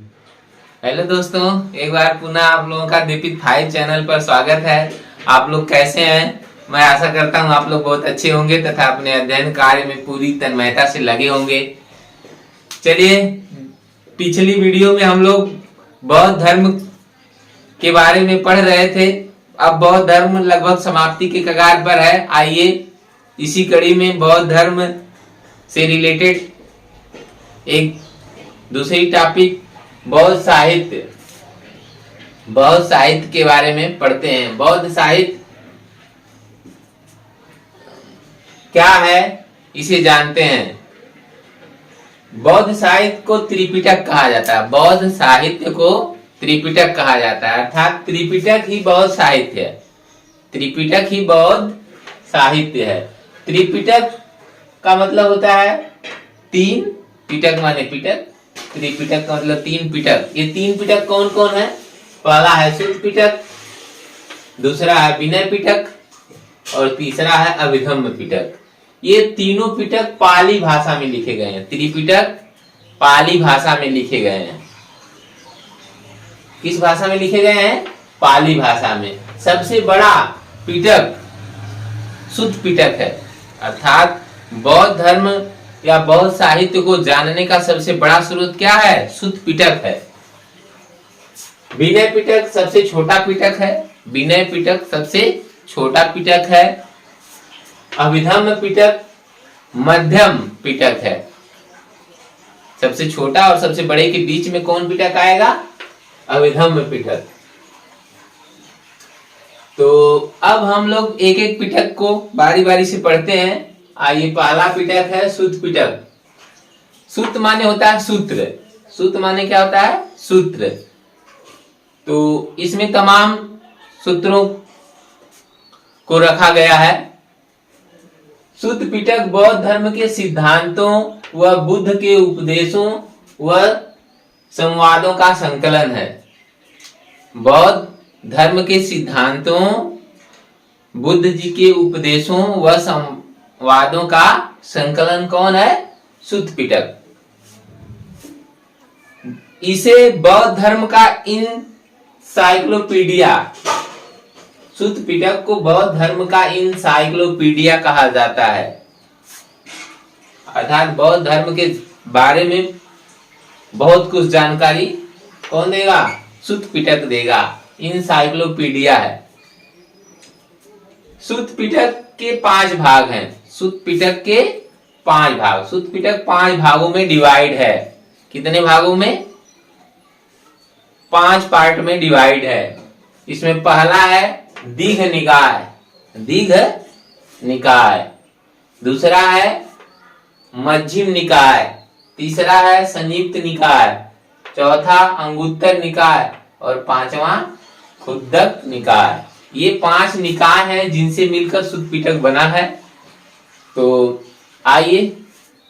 Hello दोस्तों, एक बार पुनः आप लोगों का दीपित फाइव चैनल पर स्वागत है। आप लोग कैसे हैं? मैं आशा करता हूं आप लोग बहुत अच्छे होंगे तथा अपने अध्ययन कार्य में पूरी तन्मयता से लगे होंगे। चलिए, पिछली वीडियो में हम लोग बौद्ध धर्म के बारे में पढ़ रहे थे। अब बौद्ध धर्म लगभग समाप्ति के कगार पर है। आइए इसी कड़ी में बौद्ध धर्म से रिलेटेड एक दूसरी टॉपिक बौद्ध साहित्य के बारे में पढ़ते हैं। बौद्ध साहित्य क्या है, इसे जानते हैं। बौद्ध साहित्य को त्रिपिटक कहा जाता है। बौद्ध साहित्य को त्रिपिटक कहा जाता है, अर्थात त्रिपिटक ही बौद्ध साहित्य है। त्रिपिटक ही बौद्ध साहित्य है। त्रिपिटक का मतलब होता है तीन, पिटक माने पिटक, त्रिपिटक का मतलब तीन पिटक। ये तीन पिटक कौन कौन है? पहला है सुत्त पिटक, दूसरा है विनय पिटक और तीसरा है अभिधम्म पिटक। ये तीनों पिटक पाली भाषा में लिखे गए हैं। त्रिपिटक पाली भाषा में लिखे गए हैं। किस भाषा में लिखे गए हैं? पाली भाषा में। सबसे बड़ा पिटक सुत्त पिटक है, अर्थात बौद्ध धर्म या बौद्ध साहित्य को जानने का सबसे बड़ा स्रोत क्या है? सुत्त पिटक है। विनय पिटक सबसे छोटा पिटक है। विनय पिटक सबसे छोटा पिटक है। अभिधम्म पिटक मध्यम पिटक है। सबसे छोटा और सबसे बड़े के बीच में कौन पिटक आएगा? अभिधम्म पिटक। तो अब हम लोग एक एक पिटक को बारी बारी से पढ़ते हैं। आइए, पहला पिटक है सुत्त पिटक। सुत्त माने होता है सूत्र। सुत्त माने क्या होता है? सूत्र। तो इसमें तमाम सूत्रों को रखा गया है। सुत्त पिटक बौद्ध धर्म के सिद्धांतों व बुद्ध के उपदेशों व संवादों का संकलन है। बौद्ध धर्म के सिद्धांतों, बुद्ध जी के उपदेशों व संवादों का संकलन कौन है? सुत्त पिटक। इसे बौद्ध धर्म का इनसाइक्लोपीडिया, सुत्त पिटक को बौद्ध धर्म का इनसाइक्लोपीडिया कहा जाता है। अर्थात बौद्ध धर्म के बारे में बहुत कुछ जानकारी कौन देगा? सुत्त पिटक देगा। इनसाइक्लोपीडिया है। सुत्त पिटक के 5 भाग हैं। सुत्त पिटक के 5 भाग। सुत्त पिटक 5 भागों में डिवाइड है। कितने भागों में? 5 पार्ट में डिवाइड है। इसमें पहला है दीघ निकाय। दीघ निकाय। दूसरा है मध्यम निकाय। तीसरा है संयुक्त निकाय। चौथा अंगुत्तर निकाय और 5वां खुद्दक निकाय। ये 5 निकाय हैं जिनसे मिलकर सुत्त पिटक बना है। तो आइए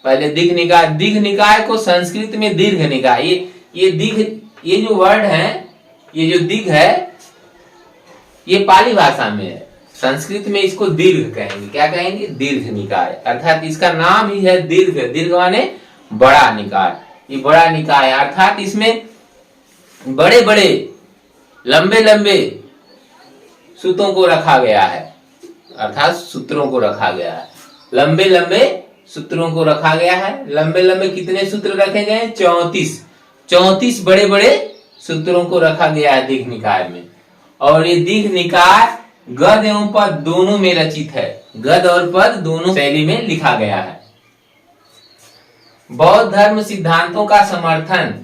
पहले दीघ निकाय। दीघ निकाय को संस्कृत में दीर्घ निकाय, ये दीघ, ये जो वर्ड है, ये जो दीघ है, ये पाली भाषा में है। संस्कृत में इसको दीर्घ कहेंगे। क्या कहेंगे? दीर्घ निकाय। अर्थात इसका नाम ही है दीर्घ। दीर्घ माने बड़ा निकाय। ये बड़ा निकाय अर्थात इसमें बड़े बड़े लंबे लंबे सूत्रों को रखा गया है। अर्थात सूत्रों को रखा गया है। लंबे लंबे सूत्रों को रखा गया है। लंबे लंबे कितने सूत्र रखे गए? 34 बड़े बड़े सूत्रों को रखा गया है दीघ निकाय में। और ये दीघ निकाय गद्य एवं पद दोनों में रचित है। गद्य और पद दोनों शैली में लिखा गया है। बौद्ध धर्म सिद्धांतों का समर्थन।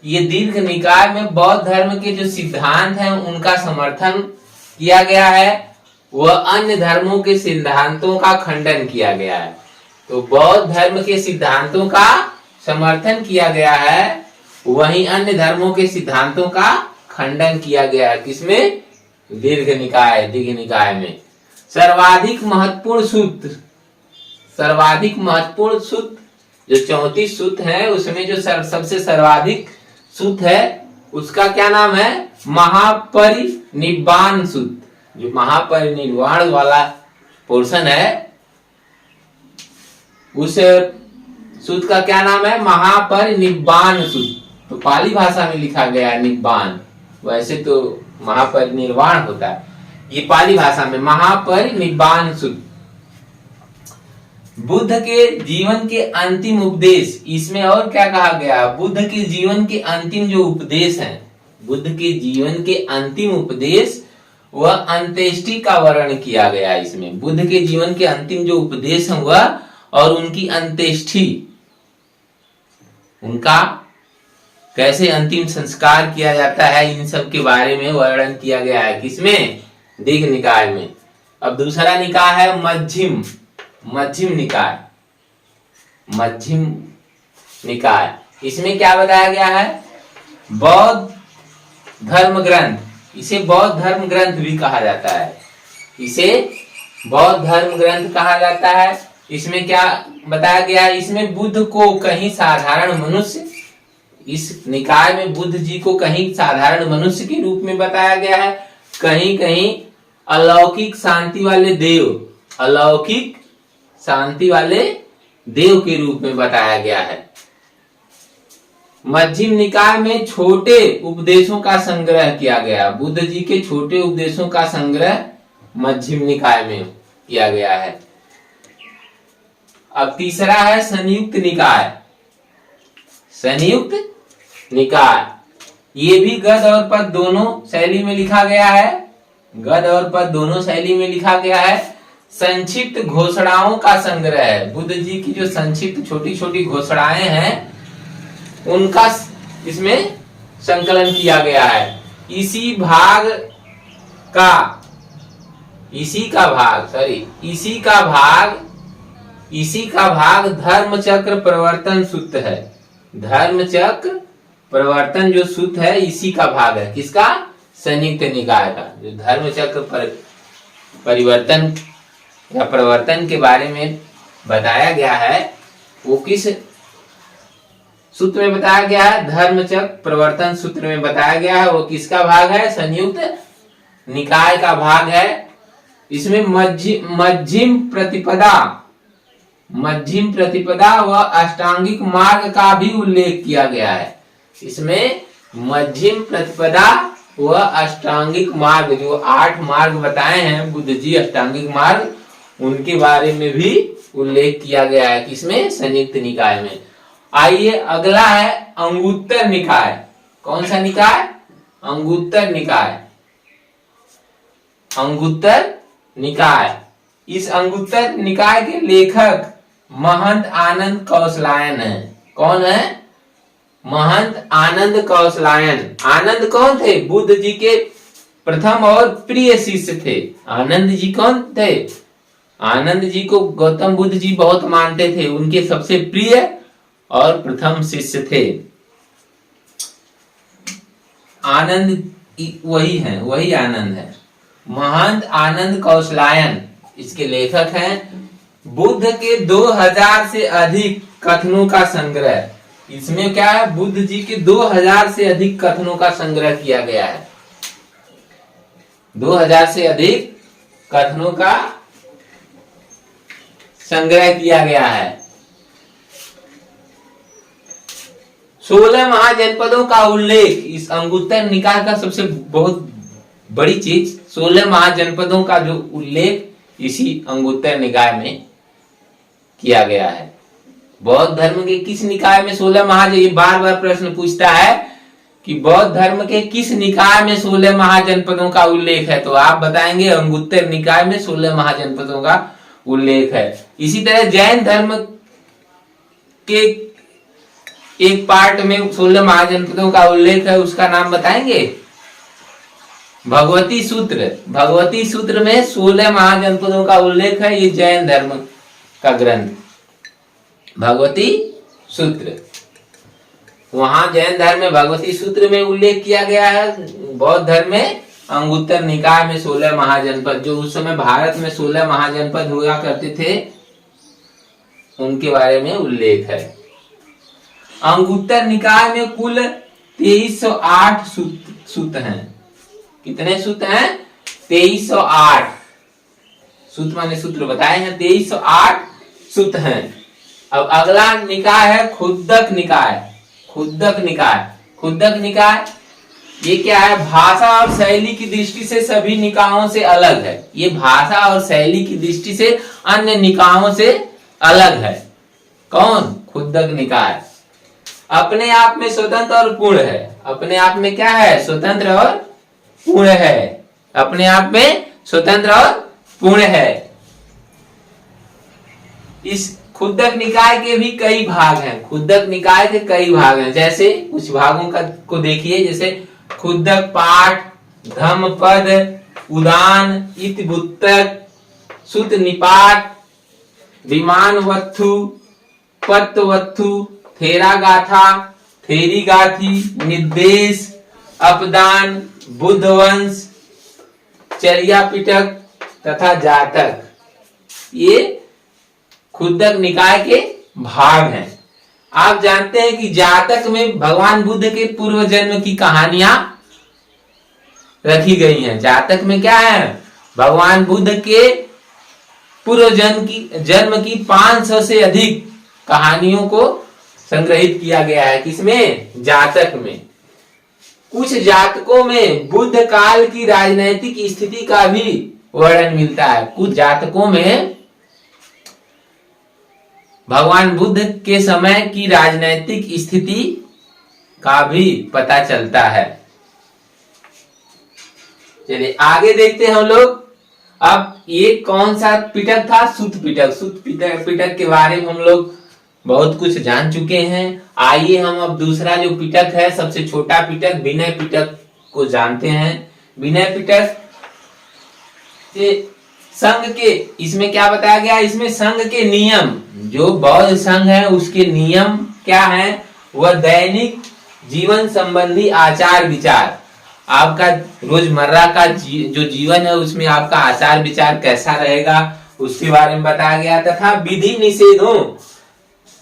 ये दीर्घ निकाय में बौद्ध धर्म के जो सिद्धांत हैं उनका समर्थन किया गया है। वह अन्य धर्मों के सिद्धांतों का खंडन किया गया है। तो बौद्ध धर्म के सिद्धांतों का समर्थन किया गया है, वहीं अन्य धर्मों के सिद्धांतों का खंडन किया गया है। किसमें? दीर्घ निकाय, दीघ निकाय में। सर्वाधिक महत्वपूर्ण सूत्र, सर्वाधिक महत्वपूर्ण सूत्र जो 34 सूत्र है, उसमें जो सबसे सर्वाधिक सूत्र है उसका क्या नाम है? महापरिनिब्बाण सूत्र। जो महापरिनिर्वाण वाला पोर्शन है उस सूत्र का क्या नाम है? महापरिनिब्बाण सूत्र। तो पाली भाषा में लिखा गया है निब्बान। वैसे तो महापरिनिर्वाण होता है, ये पाली भाषा में महापरिनिब्बाण सुत्त। बुद्ध के जीवन के अंतिम उपदेश, इसमें और क्या कहा गया, बुद्ध के जीवन के अंतिम जो उपदेश हैं, बुद्ध के जीवन के अंतिम उपदेश वह अंत्येष्टि का वर्णन किया गया। इसमें बुद्ध के जीवन के अंतिम जो उपदेश है वह और उनकी अंत्येष्टि, उनका कैसे अंतिम संस्कार किया जाता है, इन सब के बारे में वर्णन किया गया है। किसमें, दीघ निकाय में। अब दूसरा निकाय है मध्यम, मध्यम निकाय, मध्यम निकाय। इसमें क्या बताया गया है, बौद्ध धर्म ग्रंथ, इसे बौद्ध धर्म ग्रंथ भी कहा जाता है, इसे बौद्ध धर्म ग्रंथ कहा जाता है। इसमें क्या बताया गया है, इसमें बुद्ध को कहीं साधारण मनुष्य, इस निकाय में बुद्ध जी को कहीं साधारण मनुष्य के रूप में बताया गया है, कहीं कहीं अलौकिक शांति वाले देव, अलौकिक शांति वाले देव के रूप में बताया गया है। मध्यम निकाय में छोटे उपदेशों का संग्रह किया गया, बुद्ध जी के छोटे उपदेशों का संग्रह मध्यम निकाय में किया गया है। अब तीसरा है संयुक्त निकाय, संयुक्त निकाय। ये भी गद्य और पद्य दोनों शैली में लिखा गया है, गद्य और पद्य दोनों शैली में लिखा गया है। संक्षिप्त घोषणाओं का संग्रह है, बुद्ध जी की जो संक्षिप्त छोटी छोटी घोषणाएं हैं उनका इसमें संकलन किया गया है। इसी भाग का धर्म चक्र प्रवर्तन सूत्र है। धर्म चक्र प्रवर्तन जो सूत्र है इसी का भाग है, किसका, संयुक्त निकाय का। जो धर्म चक्र परिवर्तन या प्रवर्तन के बारे में बताया गया है वो किस सूत्र में बताया गया है, धर्मचक्र प्रवर्तन सूत्र में बताया गया है। वो किसका भाग है, संयुक्त निकाय का भाग है। इसमें मध्यम प्रतिपदा व अष्टांगिक मार्ग का भी उल्लेख किया गया है। इसमें मध्यम प्रतिपदा व अष्टांगिक मार्ग, जो 8 मार्ग बताए हैं बुद्ध जी, अष्टांगिक मार्ग, उनके बारे में भी उल्लेख किया गया है। किसमें, संयुक्त निकाय में। आइए अगला है अंगुत्तर निकाय। कौन सा निकाय, अंगुत्तर निकाय। अंगुत्तर निकाय, इस अंगुत्तर निकाय के लेखक महंत आनंद कौशलायन है। कौन है, महंत आनंद कौशलायन। आनंद कौन थे, बुद्ध जी के प्रथम और प्रिय शिष्य थे। आनंद जी कौन थे, आनंद जी को गौतम बुद्ध जी बहुत मानते थे, उनके सबसे प्रिय और प्रथम शिष्य थे। आनंद वही है, वही आनंद है। महंत आनंद कौशलायन इसके लेखक हैं। बुद्ध के 2000 से अधिक कथनों का संग्रह, इसमें क्या है, बुद्ध जी के 2000 से अधिक कथनों का संग्रह किया गया है। 2000 से अधिक कथनों का संग्रह किया गया है। 16 महाजनपदों का उल्लेख, इस अंगुत्तर निकाय का सबसे बहुत बड़ी चीज 16 महाजनपदों का जो उल्लेख इसी अंगुत्तर निकाय में किया गया है। बौद्ध धर्म के किस निकाय में 16 महाजन, ये बार बार प्रश्न पूछता है कि बौद्ध धर्म के किस निकाय में 16 महाजनपदों का उल्लेख है, तो आप बताएंगे अंगुत्तर निकाय में 16 महाजनपदों का उल्लेख है। इसी तरह जैन धर्म के एक पार्ट में 16 महाजनपदों का उल्लेख है, उसका नाम बताएंगे, भगवती सूत्र। भगवती सूत्र में 16 महाजनपदों का उल्लेख है। ये जैन धर्म का ग्रंथ भगवती सूत्र, वहां जैन धर्म में भगवती सूत्र में उल्लेख किया गया है। बौद्ध धर्म में अंगुत्तर निकाय में 16 महाजनपद, जो उस समय भारत में 16 महाजनपद हुआ करते थे, उनके बारे में उल्लेख है। अंगुत्तर निकाय में कुल 2308 सूत्र हैं। कितने सूत्र हैं, 2308 सूत्र, मैंने सूत्र बताए हैं, 2308 सूत्र हैं। अब अगला निकाय है खुद्दक निकाय। खुद्दक निकाय, खुद्दक निकाय ये क्या है? भाषा और शैली की दृष्टि से सभी निकायों से अलग है। ये भाषा और शैली की दृष्टि से अन्य निकायों से अलग है। कौन? खुद्दक निकाय। अपने आप में स्वतंत्र और पूर्ण है। अपने आप में क्या है? स्वतंत्र और पूर्ण है। अपने आप में स्वतंत्र और पूर्ण है। इस खुद्दक निकाय के भी कई भाग हैं। खुद्दक निकाय के कई भाग हैं। जैसे कुछ भागों को देखिए, जैसे खुद्दक पाठ, धम्मपद, उदान, इतिवृत्तक, सुत्त निपात, विमानवत्थु, पत्तवत्थु, थेरा गाथा, थेरी गाथी, निर्देश, अपदान, बुद्धवंश, चर्या पिटक तथा जातक, ये खुद्दक निकाय के भाग हैं। आप जानते हैं कि जातक में भगवान बुद्ध के पूर्व जन्म की कहानियां रखी गई हैं। जातक में क्या है? भगवान बुद्ध के पूर्व जन्म की 500 से अधिक कहानियों को संग्रहित किया गया है। किसमें? जातक में। कुछ जातकों में बुद्ध काल की राजनैतिक स्थिति का भी वर्णन मिलता है। कुछ जातकों में भगवान बुद्ध के समय की राजनैतिक स्थिति का भी पता चलता है। चलिए आगे देखते हैं हम लोग। अब ये कौन सा पिटक था? सुत्त पिटक। सुत्त पिटक के बारे में हम लोग बहुत कुछ जान चुके हैं। आइए हम अब दूसरा जो पिटक है, सबसे छोटा पिटक विनय पिटक को जानते हैं। विनय पिटक संघ के, इसमें क्या बताया गया? इसमें संघ के नियम, जो बौद्ध संघ है उसके नियम क्या है? वह दैनिक जीवन संबंधी आचार विचार, आपका रोजमर्रा का जो जीवन है उसमें आपका आचार विचार कैसा रहेगा उसके बारे में बताया गया, तथा विधि निषेधों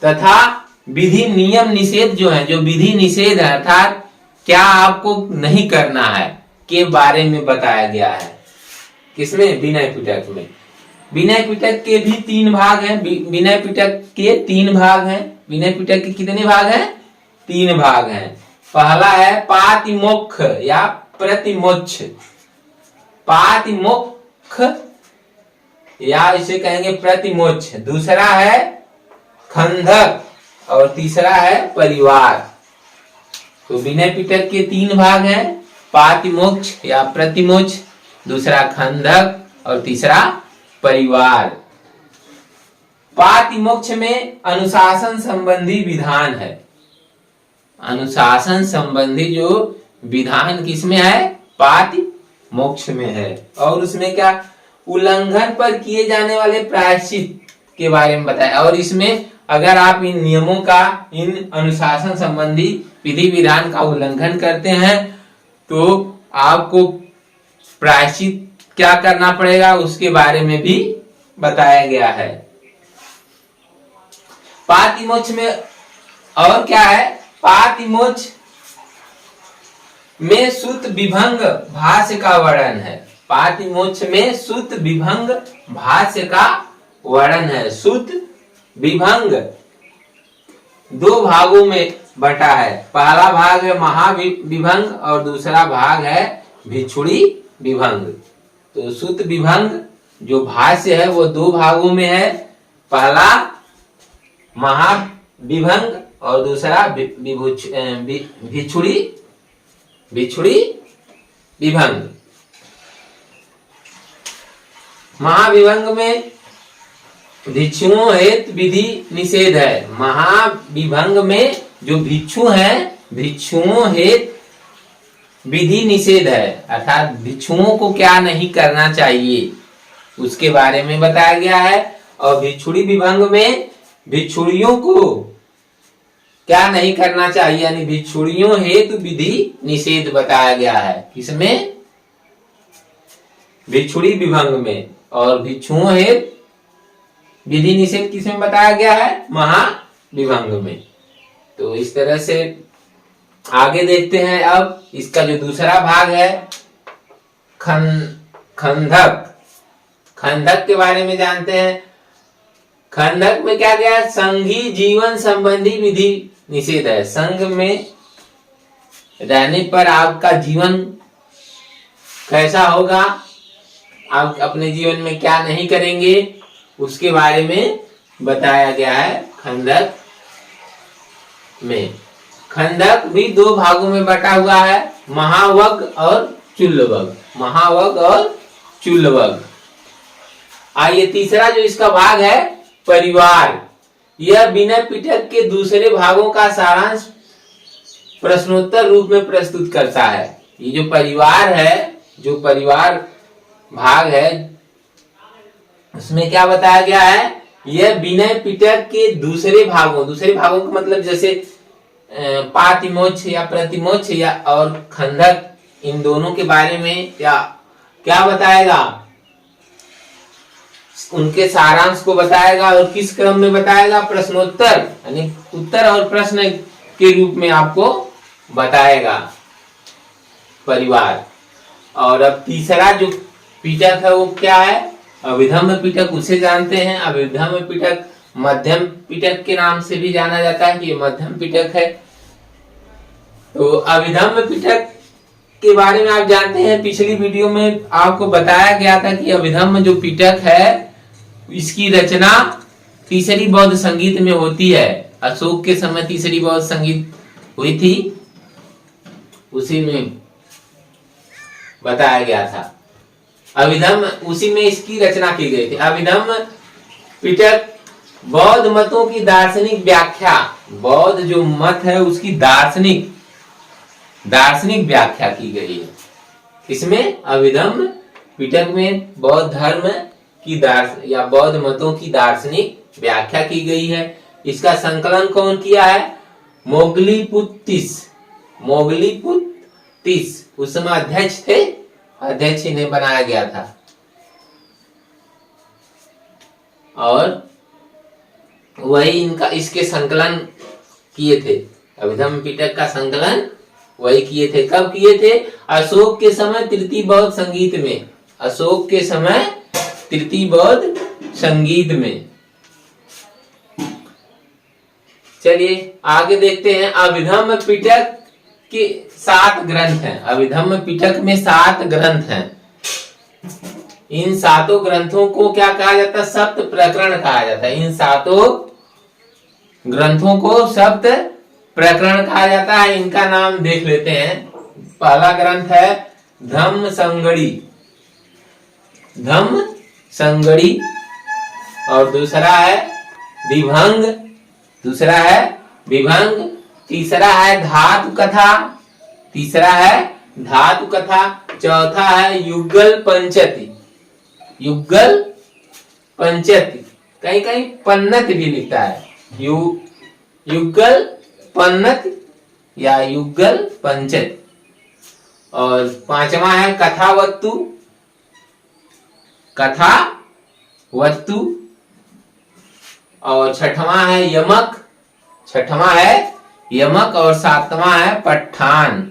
तथा विधि नियम निषेध जो है, जो विधि निषेध है अर्थात क्या आपको नहीं करना है के बारे में बताया गया है। किसमें? विनय पिटक में। विनय पिटक के भी 3 भाग हैं। विनय पिटक के 3 भाग हैं। विनय पिटक के कितने भाग हैं? 3 भाग हैं। पहला है पातिमोक्ष या प्रतिमोक्ष। पातिमोक्ष या इसे कहेंगे प्रतिमोक्ष। दूसरा है खंडक और तीसरा है परिवार। तो विनय पिटक के 3 भाग हैं, पातिमोक्ष या प्रतिमोक्ष, दूसरा खंडक और तीसरा परिवार। पातिमोक्ष में अनुशासन संबंधी विधान है। अनुशासन संबंधी जो विधान किसमें है? पातिमोक्ष में है। और उसमें क्या? उल्लंघन पर किए जाने वाले प्रायश्चित के बारे में बताया। और इसमें अगर आप इन नियमों का, इन अनुशासन संबंधी विधि विधान का उल्लंघन करते हैं तो आपको प्रायश्चित क्या करना पड़ेगा उसके बारे में भी बताया गया है। पातिमोक्ष में और क्या है? पातिमोक्ष में सुत्त विभंग भाष्य का वर्णन है। पातिमोक्ष में सुत्त विभंग भाष्य का वर्णन है। सुत्त विभंग 2 भागों में बटा है। पहला भाग है महाविभंग और दूसरा भाग है भिक्षुणी विभंग। तो सुत्त विभंग जो भाष्य है वो 2 भागों में है। पहला महाविभंग और दूसरा भिक्षुणी विभंग। महाविभंग में भिक्षुओं हेतु विधि निषेध है। महाविभंग में जो भिक्षु हैं, भिक्षुओं हेतु विधि निषेध है, अर्थात भिक्षुओं को क्या नहीं करना चाहिए उसके बारे में बताया गया है। और भिक्षुणी विभंग में भिक्षुणियों को क्या नहीं करना चाहिए, यानी भिक्षुणियों हेतु विधि निषेध बताया गया है। किसमें? भिक्षुणी विभंग में। और भिक्षुओं हेतु विधि निषेध किसमें बताया गया है? महाविभंग में। तो इस तरह से आगे देखते हैं। अब इसका जो दूसरा भाग है खंडक। खंडक के बारे में जानते हैं। खंडक में क्या गया? संघी जीवन संबंधी विधि निषेध है। संघ में रहने पर आपका जीवन कैसा होगा, आप अपने जीवन में क्या नहीं करेंगे, उसके बारे में बताया गया है खंडक में। खंडक भी दो भागों में बटा हुआ है, महावग और चुल्लवग। महावग और चुल्लवग। आइए तीसरा जो इसका भाग है परिवार। यह विनय पिटक के दूसरे भागों का सारांश प्रश्नोत्तर रूप में प्रस्तुत करता है। ये जो परिवार है, जो परिवार भाग है, उसमें क्या बताया गया है, यह विनय पिटक के दूसरे भागों का मतलब जैसे पातिमोक्ष या प्रतिमोक्ष या और खंडक, इन दोनों के बारे में क्या बताएगा, उनके सारांश को बताएगा। और किस क्रम में बताएगा, प्रश्नोत्तर यानी उत्तर और प्रश्न के रूप में आपको बताएगा परिवार। और अब तीसरा जो पिटक है वो क्या है, अभिधम्म पिटक, उसे जानते हैं। अभिधम्म पिटक मध्यम पिटक के नाम से भी जाना जाता है कि ये मध्यम पिटक है। तो अभिधम्म पिटक के बारे में आप जानते हैं, पिछली वीडियो में आपको बताया गया था कि अभिधम्म जो पिटक है इसकी रचना तीसरी बौद्ध संगीत में होती है। अशोक के समय तीसरी बौद्ध संगीत हुई थी, उसी में बताया गया था। अभिधम्म उसी में इसकी रचना की गई थी। अभिधम्म पिटक बौद्ध मतों की दार्शनिक व्याख्या, बौद्ध जो मत है उसकी दार्शनिक व्याख्या की गई है। इसमें अभिधम्म पिटक में बौद्ध धर्म की या बौद्ध मतों की दार्शनिक व्याख्या की गई है। इसका संकलन कौन किया है, मोगलीपुत्तिस। उस समय अध्यक्ष थे, अध्यक्ष इन्हें बनाया गया था। और वही इसके संकलन किए थे। अभिधम्म पिटक का संकलन वही किए थे। कब किए थे, अशोक के समय तृतीय बौद्ध संगीत में। अशोक के समय तृतीय बौद्ध संगीत में। चलिए आगे देखते हैं। अभिधम्म पिटक के 7 ग्रंथ हैं। अभिधम्म पिटक में 7 ग्रंथ हैं। इन 7 ग्रंथों को क्या कहा जाता है, सप्त प्रकरण कहा जाता है। इन 7 ग्रंथों को सप्त प्रकरण कहा जाता है। इनका नाम देख लेते हैं। पहला ग्रंथ है धम्म संगड़ी, और दूसरा है विभंग, तीसरा है धातु कथा, चौथा है युगल पंचति, कहीं पन्नत भी लिखता है, युगल पन्नत या युगल पंचत। और पांचवा है कथावस्तु, और छठवां है यमक, और सातवां है पठान।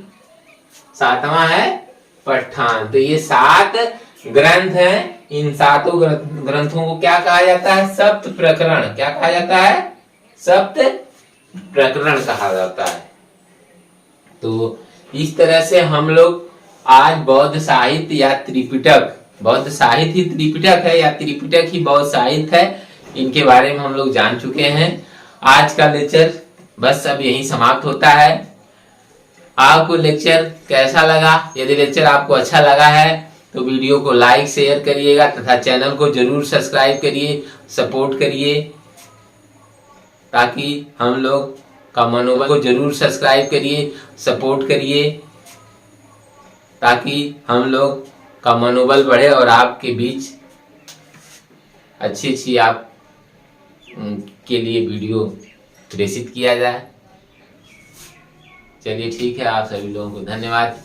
तो ये 7 ग्रंथ हैं। इन 7 ग्रंथों को क्या कहा जाता है, सप्त प्रकरण। क्या कहा जाता है, सप्त प्रकरण कहा जाता है। तो इस तरह से हम लोग आज बौद्ध साहित्य या त्रिपिटक, बौद्ध साहित्य ही त्रिपिटक है या त्रिपिटक ही बौद्ध साहित्य है, इनके बारे में हम लोग जान चुके हैं। आज का लेक्चर बस अब यहीं समाप्त होता है। आपको लेक्चर कैसा लगा, यदि लेक्चर आपको अच्छा लगा है तो वीडियो को लाइक शेयर करिएगा तथा चैनल को जरूर सब्सक्राइब करिए, सपोर्ट करिए, ताकि हम लोग का मनोबल को जरूर सब्सक्राइब करिए, सपोर्ट करिए, ताकि हम लोग का मनोबल बढ़े और आपके बीच अच्छी आप के लिए वीडियो प्रेषित किया जाए। चलिए ठीक है, आप सभी लोगों को धन्यवाद।